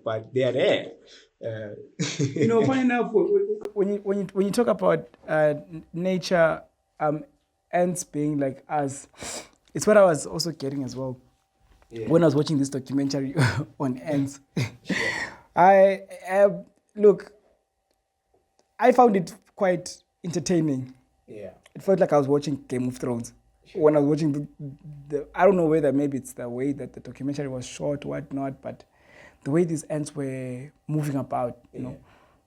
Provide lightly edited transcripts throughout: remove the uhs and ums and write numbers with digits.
but they are there. Funny enough, when you talk about nature, ants being like us, it's what I was also getting as well. Yeah. When I was watching this documentary on ants. Sure. Look, I found it quite entertaining. Yeah. It felt like I was watching Game of Thrones. Sure. When I was watching I don't know whether maybe it's the way that the documentary was shot or whatnot, but the way these ants were moving about, you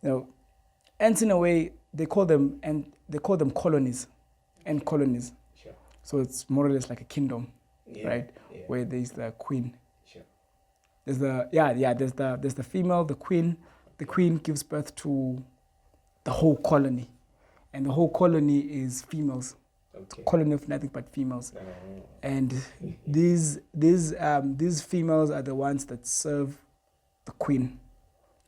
know, ants in a way they call them colonies, ant colonies. Sure. So it's more or less like a kingdom, right? Yeah. Where there's the queen. Sure. There's the female, the queen. The queen gives birth to the whole colony, and the whole colony is females. Okay. Colony of nothing but females. And these females are the ones that serve the queen,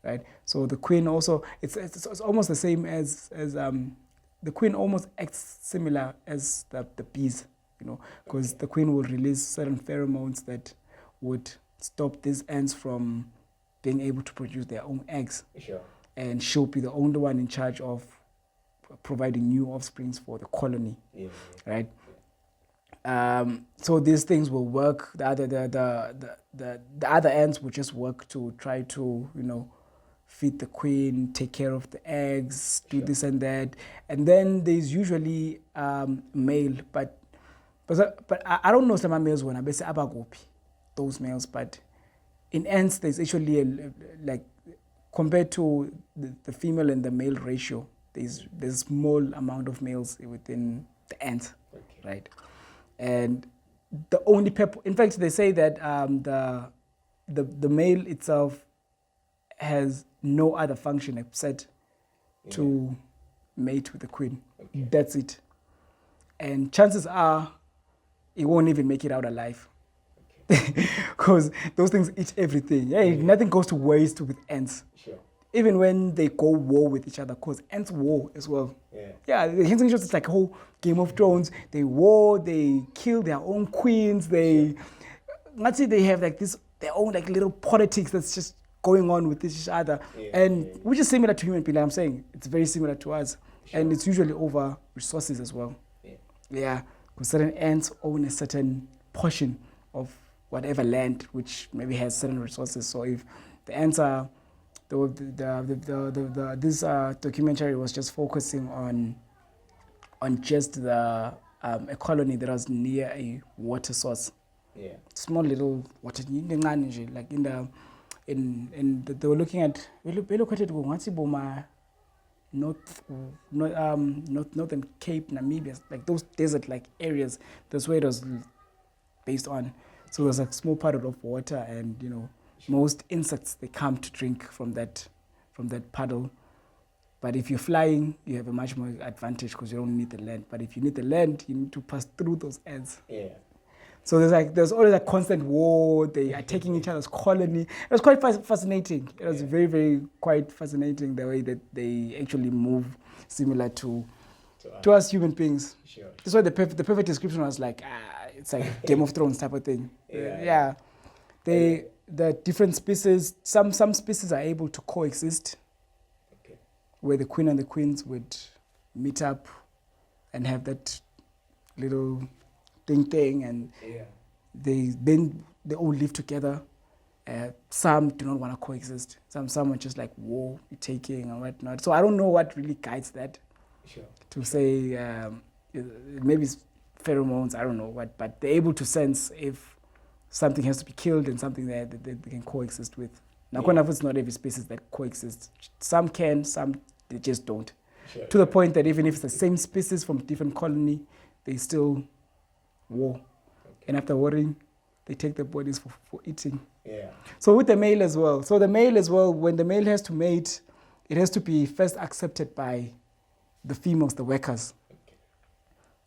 right? So the queen also it's almost the same as the queen almost acts similar as the bees, because the queen will release certain pheromones that would stop these ants from being able to produce their own eggs. Sure. And she'll be the only one in charge of providing new offsprings for the colony, right? So these things will work. The other ants will just work to try to, feed the queen, take care of the eggs, do this and that. And then there's usually male, but I don't know some males when I say abagopi, those males. But in ants, there's actually like compared to the female and the male ratio, there's a small amount of males within the ant, right? And the only in fact, they say that the male itself has no other function except to mate with the queen. Okay. That's it. And chances are, it won't even make it out alive. Because those things eat everything. Nothing goes to waste with ants. Sure. Even when they go war with each other, because ants war as well. It's like a whole Game of Thrones. They war, they kill their own queens. They have like this their own like little politics that's just going on with each other, which is similar to human beings. I'm saying it's very similar to us, and it's usually over resources as well. Because certain ants own a certain portion of whatever land which maybe has certain resources. So if the ants are this documentary was just focusing on just a colony that was near a water source. Small little water, like they were looking at northern Cape, Namibia, like those desert like areas. That's where it was based on. So there's a small puddle of water, and most insects, they come to drink from that puddle. But if you're flying, you have a much more advantage because you don't need the land. But if you need the land, you need to pass through those ants. So there's always a constant war. They are taking each other's colony. It was quite fascinating. It was very, very quite fascinating the way that they actually move, similar to us human beings. Sure. That's why the perfect description was like, it's like Game of Thrones type of thing. The different species, some species are able to coexist, where the queen and the queens would meet up and have that little thing, and they all live together. Some do not want to coexist. Some are just like war, taking and whatnot. So I don't know what really guides that. To say maybe it's pheromones, I don't know what, but they're able to sense if something has to be killed and something that they can coexist with. Now, it's not every species that coexists. Some can, some they just don't. To the point that even if it's the same species from different colony, they still war. And after warring, they take their bodies for eating. So with the male as well. So the male as well, when the male has to mate, it has to be first accepted by the females, the workers.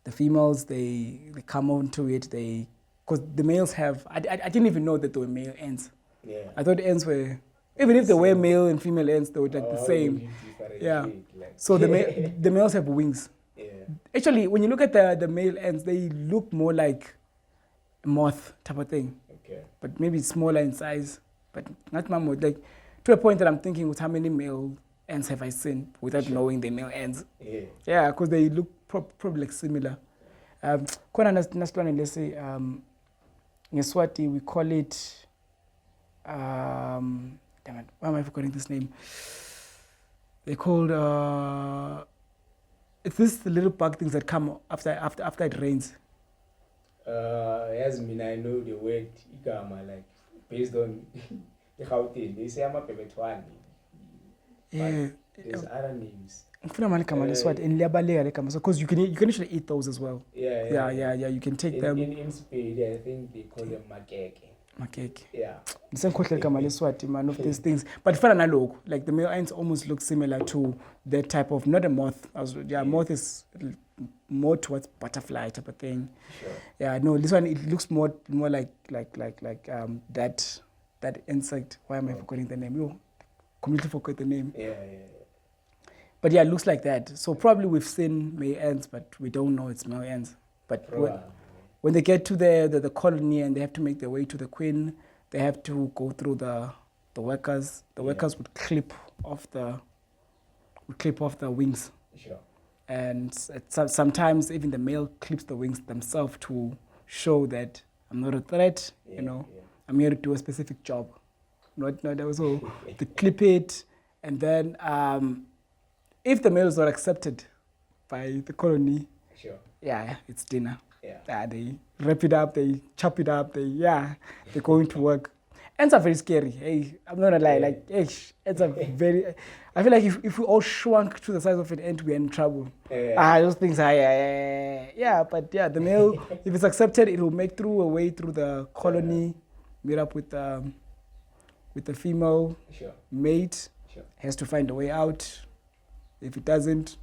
The females, they come onto it, because the males have, I didn't even know that there were male ants. I thought ants were, even if they were male and female ants, they were like the same. So the males have wings. Actually, when you look at the male ants, they look more like a moth type of thing. But maybe smaller in size, but not mammoth. Like, to a point that I'm thinking, with how many male ants have I seen without knowing they're male ants? Yeah, because they look probably like similar. Khona nasilwane lesi ngeSwati we call it damn it, why am I forgetting this name? They're called it's this little bug things that come after it rains. As I know the word igama, like based on the Gauteng, they say I'm a pebetwani. Yeah. There's other names. Because you can actually eat those as well. Yeah. You can take them. In Spain, I think they call them makeke. Yeah. Man, of these things. But like the male ants almost look similar to that type of, not a moth. Moth is more towards butterfly type of thing. Sure. Yeah, no, this one, it looks more like that insect. Why am I forgetting the name? You completely forgot the name. Yeah. But yeah, it looks like that. So probably we've seen male ants, but we don't know it's male ants. But when they get to the colony and they have to make their way to the queen, they have to go through the workers. The workers would clip off the wings. Sure. And sometimes even the male clips the wings themselves to show that I'm not a threat. I'm here to do a specific job. So they clip it, and then if the male is not accepted by the colony, sure, it's dinner. Yeah. They wrap it up, they chop it up, they're going to work. Ants are very scary. Hey, I'm not gonna lie. Ants are very. I feel like if we all shrunk to the size of an ant, we're in trouble. Those things are. But the male, if it's accepted, it will make a way through the colony, meet up with the female mate. Sure. Has to find a way out. If it doesn't,